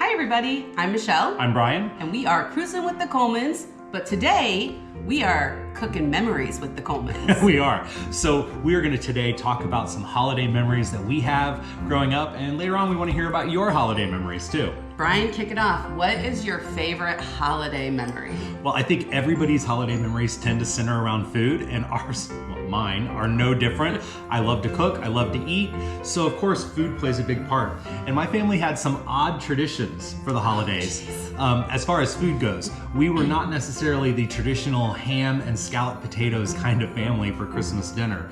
Hi everybody, I'm Michelle. I'm Brian. And we are Cruisin' with the Colemans, but today we are cooking memories with the Colemans. We are. So we are going to today talk about some holiday memories that we have growing up, and later on we want to hear about your holiday memories too. Brian, kick it off. What is your favorite holiday memory? Well, I think everybody's holiday memories tend to center around food, and ours, well, mine, are no different. I love to cook, I love to eat, so of course food plays a big part. And my family had some odd traditions for the holidays. As far as food goes, we were not necessarily the traditional ham and scalloped potatoes kind of family for Christmas dinner.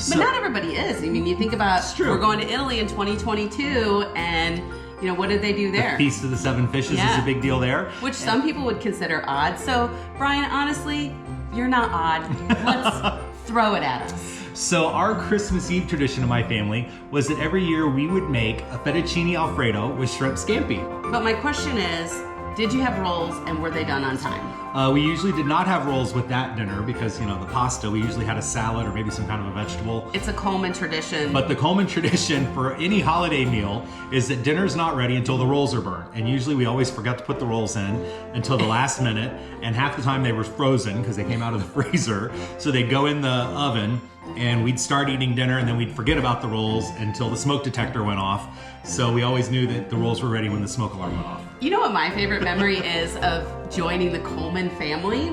But not everybody is. I mean, you think about, we're going to Italy in 2022, and you know, what did they do there? The Feast of the Seven Fishes is a big deal there. Which some people would consider odd. So, Brian, honestly, you're not odd. Let's throw it at us. So our Christmas Eve tradition in my family was that every year we would make a fettuccine alfredo with shrimp scampi. But my question is, did you have rolls and were they done on time? We usually did not have rolls with that dinner because, you know, the pasta, we usually had a salad or maybe some kind of a vegetable. It's a Coleman tradition. But the Coleman tradition for any holiday meal is that dinner's not ready until the rolls are burned. And usually we always forgot to put the rolls in until the last minute. And half the time they were frozen because they came out of the freezer. So they'd go in the oven and we'd start eating dinner and then we'd forget about the rolls until the smoke detector went off. So we always knew that the rolls were ready when the smoke alarm went off. You know what my favorite memory is of joining the Coleman family?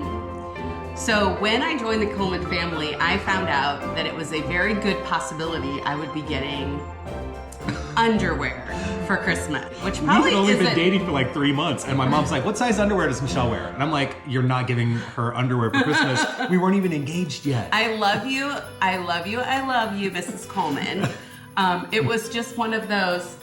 So when I joined the Coleman family, I found out that it was a very good possibility I would be getting underwear for Christmas, which probably We've only been dating for like 3 months, and my mom's like, what size underwear does Michelle wear? And I'm like, you're not giving her underwear for Christmas. We weren't even engaged yet. I love you, I love you, I love you, Mrs. Coleman. It was just one of those,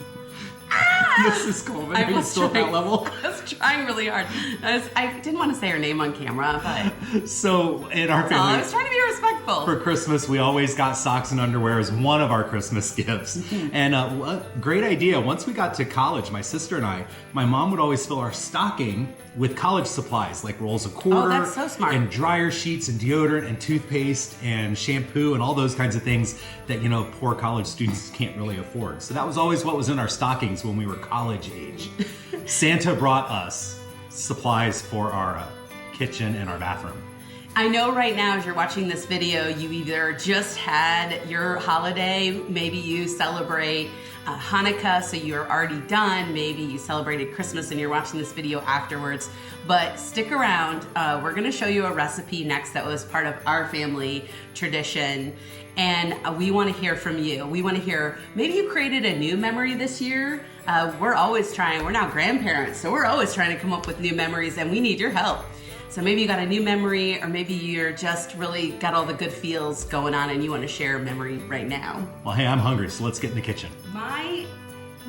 Mrs. Coleman, are you still at that level? I was trying really hard. I didn't want to say her name on camera, but so in our family, I was trying to be respectful. For Christmas, we always got socks and underwear as one of our Christmas gifts. And great idea. Once we got to college, my sister and I, my mom would always fill our stocking with college supplies like rolls of quarter, that's so smart, and dryer sheets and deodorant and toothpaste and shampoo and all those kinds of things that, you know, poor college students can't really afford. So that was always what was in our stockings when we were college age. Santa brought us supplies for our kitchen and our bathroom. I know right now as you're watching this video, you either just had your holiday, maybe you celebrate Hanukkah, so you're already done, maybe you celebrated Christmas and you're watching this video afterwards, but stick around. We're gonna show you a recipe next that was part of our family tradition, and we wanna hear from you. We wanna hear, maybe you created a new memory this year. We're always trying, we're now grandparents, so we're always trying to come up with new memories and we need your help. So maybe you got a new memory, or maybe you're just really got all the good feels going on and you want to share a memory right now. Well, hey, I'm hungry, so let's get in the kitchen.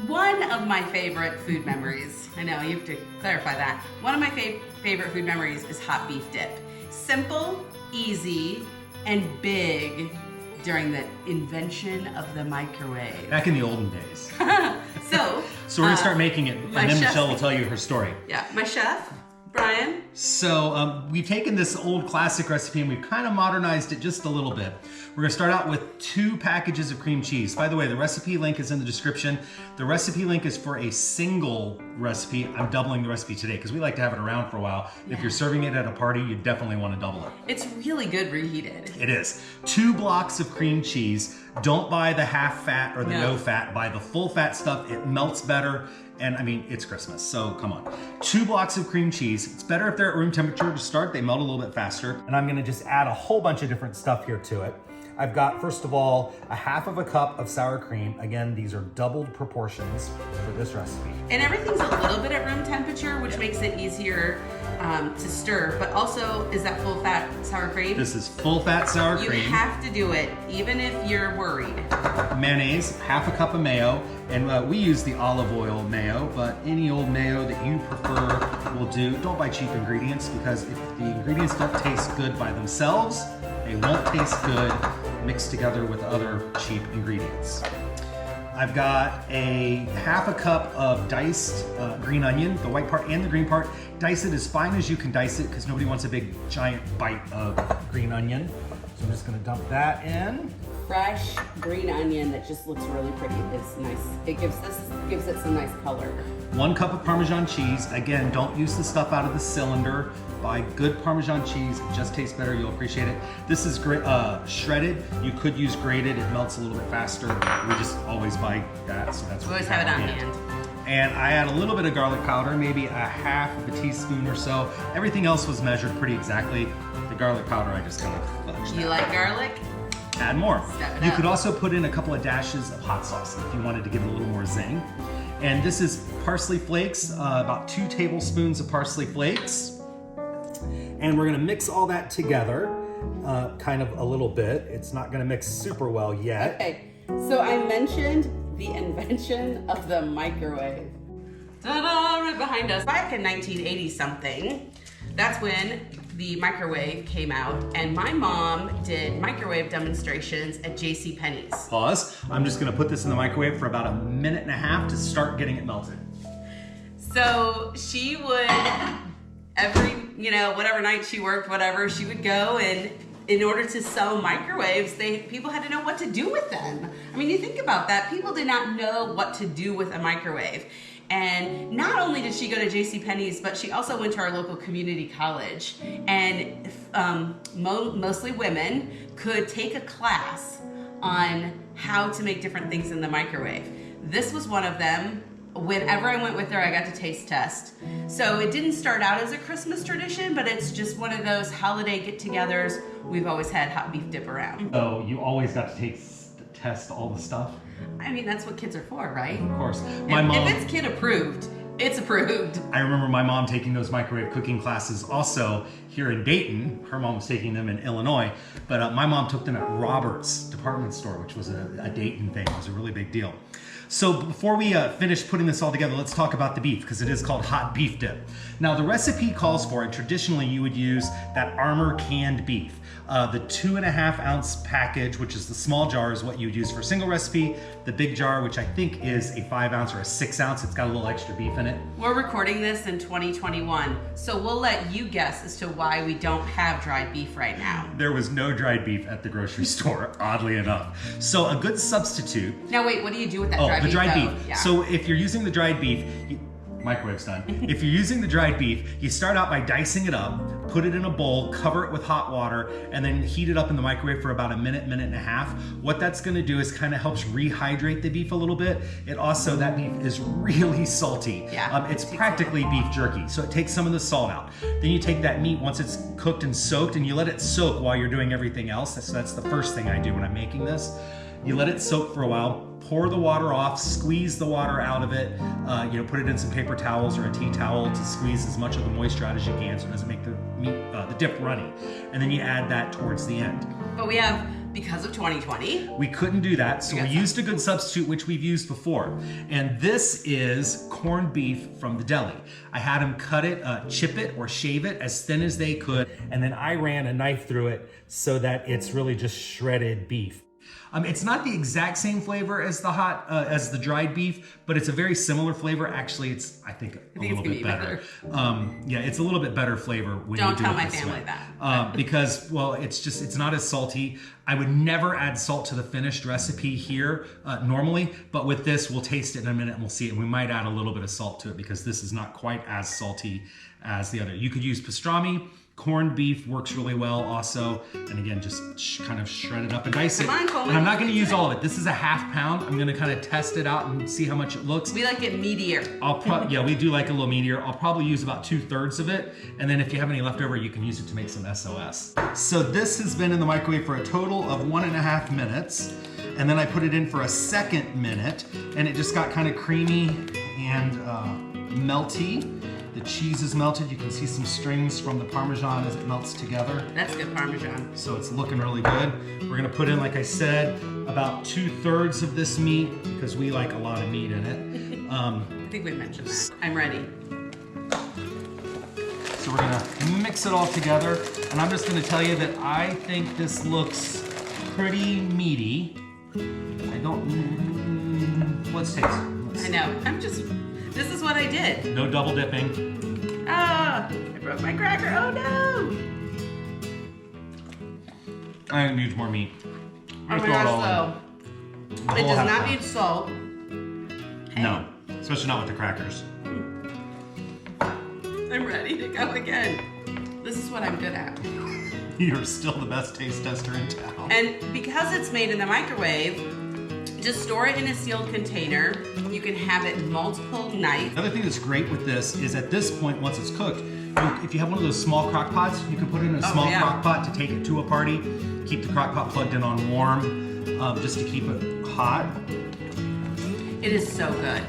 One of my favorite food memories, I know you have to clarify that. One of my favorite food memories is hot beef dip. Simple, easy, and big during the invention of the microwave. Back in the olden days. So we're gonna start making it, and then Michelle will tell you her story. Yeah, my chef, Brian. So we've taken this old classic recipe and we've kind of modernized it just a little bit. We're gonna start out with 2 packages of cream cheese. By the way, the recipe link is in the description. The recipe link is for a single recipe. I'm doubling the recipe today because we like to have it around for a while. Yeah. If you're serving it at a party, you definitely want to double it. It's really good reheated. It is. 2 blocks of cream cheese. Don't buy the half fat or the no fat. Buy the full fat stuff. It melts better. And I mean, it's Christmas, so come on. 2 blocks of cream cheese. It's better if they're at room temperature to start. They melt a little bit faster. And I'm gonna just add a whole bunch of different stuff here to it. I've got, first of all, a half of a cup of sour cream. Again, these are doubled proportions for this recipe. And everything's a little bit at room temperature, which makes it easier to stir, but also, is that full fat sour cream? This is full fat sour cream. You have to do it, even if you're worried. Mayonnaise, half a cup of mayo, and we use the olive oil mayo, but any old mayo that you prefer will do. Don't buy cheap ingredients, because if the ingredients don't taste good by themselves, they won't taste good mixed together with other cheap ingredients. I've got a half a cup of diced green onion, the white part and the green part. Dice it as fine as you can dice it because nobody wants a big giant bite of green onion. So I'm just gonna dump that in. fresh green onion that just looks really pretty. It's nice. It gives it some nice color. 1 cup of Parmesan cheese. Again, don't use the stuff out of the cylinder. Buy good Parmesan cheese. It just tastes better. You'll appreciate it. This is shredded. You could use grated. It melts a little bit faster. We just always buy that, so that's what we always have it on hand. And I add a little bit of garlic powder, maybe a half of a teaspoon or so. Everything else was measured pretty exactly. The garlic powder, I just kind of fudged. You like garlic? Add more. Step it You up. could also put in a couple of dashes of hot sauce if you wanted to give it a little more zing. And this is parsley flakes, about 2 tablespoons of parsley flakes. And we're gonna mix all that together, kind of a little bit. It's not gonna mix super well yet. Okay, so I mentioned the invention of the microwave. Ta-da, right behind us. Back in 1980 something, that's when the microwave came out, and my mom did microwave demonstrations at JCPenney's. Pause. I'm just gonna put this in the microwave for about 1.5 minutes to start getting it melted. So she would, every, whatever night she worked, whatever, she would go, and in order to sell microwaves, people had to know what to do with them. I mean, you think about that. People did not know what to do with a microwave. And not only did she go to JCPenney's, but she also went to our local community college. And mostly women could take a class on how to make different things in the microwave. This was one of them. Whenever I went with her, I got to taste test. So it didn't start out as a Christmas tradition, but it's just one of those holiday get-togethers. We've always had hot beef dip around. So you always got to test all the stuff? I mean, that's what kids are for, right? Of course. If it's kid approved, it's approved. I remember my mom taking those microwave cooking classes also here in Dayton. Her mom was taking them in Illinois, but my mom took them at Robert's department store, which was a Dayton thing. It was a really big deal. So before we finish putting this all together, let's talk about the beef, because it is called hot beef dip. Now the recipe calls for, and traditionally you would use that Armour canned beef. The 2.5 ounce package, which is the small jar, is what you would use for a single recipe. The big jar, which I think is a 5 ounce or a 6 ounce, it's got a little extra beef in it. We're recording this in 2021, so we'll let you guess as to why we don't have dried beef right now. There was no dried beef at the grocery store, oddly enough. So a good substitute. Now wait, what do you do with that dried beef? The dried beef. Yeah. So if you're using the dried beef, microwave's done. If you're using the dried beef, you start out by dicing it up, put it in a bowl, cover it with hot water, and then heat it up in the microwave for about 1 minute, 1.5 minutes. What that's gonna do is kind of helps rehydrate the beef a little bit. It also, that beef is really salty. Yeah. It's practically beef jerky, so it takes some of the salt out. Then you take that meat once it's cooked and soaked, and you let it soak while you're doing everything else. So that's the first thing I do when I'm making this. You let it soak for a while, pour the water off, squeeze the water out of it, put it in some paper towels or a tea towel to squeeze as much of the moisture out as you can so it doesn't make the meat, the dip runny. And then you add that towards the end. But we have, because of 2020. We couldn't do that, so we used a good substitute, which we've used before. And this is corned beef from the deli. I had them cut it, chip it or shave it as thin as they could, and then I ran a knife through it so that it's really just shredded beef. It's not the exact same flavor as the dried beef, but it's a very similar flavor. Actually, I think a little bit better. It's a little bit better flavor when you do it this way. Don't tell my family that. Because, well, it's not as salty. I would never add salt to the finished recipe here normally, but with this, we'll taste it in a minute and we'll see it. We might add a little bit of salt to it because this is not quite as salty as the other. You could use pastrami. Corned beef works really well also. And again, just kind of shred it up and dice it. Come on, Coleman. And I'm not gonna use all of it. This is a 1/2 pound. I'm gonna kind of test it out and see how much it looks. We like it meatier. Yeah, we do like a little meatier. I'll probably use about 2/3 of it. And then if you have any left over, you can use it to make some SOS. So this has been in the microwave for a total of 1.5 minutes. And then I put it in for a 2nd minute and it just got kind of creamy and melty. The cheese is melted. You can see some strings from the Parmesan as it melts together. That's good Parmesan. So it's looking really good. We're gonna put in, like I said, about 2/3 of this meat because we like a lot of meat in it. I think we mentioned that. I'm ready. So we're gonna mix it all together. And I'm just gonna tell you that I think this looks pretty meaty. I don't, let's taste it. I know, this is what I did. No double dipping. Ah, I broke my cracker, oh no! I need more meat. Oh You my throw it gosh, all so in. The it whole does half not pound. need salt. Hey, No, especially not with the crackers. I'm ready to go again. This is what I'm good at. You're still the best taste tester in town. And because it's made in the microwave, just store it in a sealed container. You can have it multiple nights. Another thing that's great with this is at this point, once it's cooked, if you have one of those small crock pots, you can put it in a small crock pot to take it to a party. Keep the crock pot plugged in on warm, just to keep it hot. It is so good.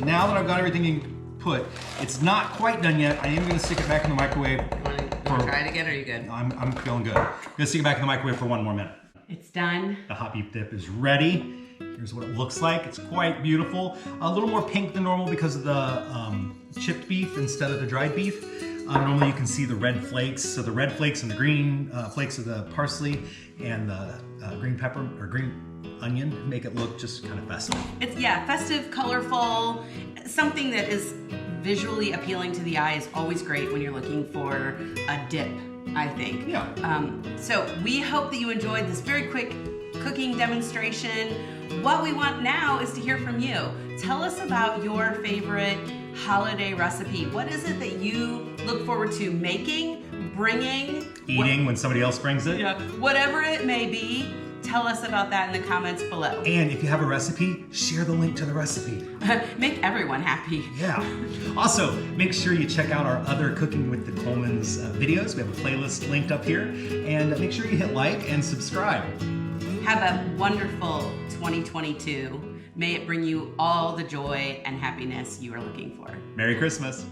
Now that I've got everything put, it's not quite done yet. I am gonna stick it back in the microwave. You wanna try it again, or are you good? I'm feeling good. I'm gonna stick it back in the microwave for 1 more minute. It's done. The hot beef dip is ready. Here's what it looks like. It's quite beautiful. A little more pink than normal because of the chipped beef instead of the dried beef. Normally you can see the red flakes. So the red flakes and the green flakes of the parsley and the green pepper or green onion make it look just kind of festive. It's, yeah, festive, colorful, something that is visually appealing to the eye is always great when you're looking for a dip, I think. Yeah. So we hope that you enjoyed this very quick cooking demonstration. What we want now is to hear from you. Tell us about your favorite holiday recipe. What is it that you look forward to making, bringing? Eating when somebody else brings it. Yeah. Whatever it may be, tell us about that in the comments below. And if you have a recipe, share the link to the recipe. Make everyone happy. Yeah. Also, make sure you check out our other Cooking with the Colemans videos. We have a playlist linked up here. And make sure you hit like and subscribe. Have a wonderful 2022. May it bring you all the joy and happiness you are looking for. Merry Christmas.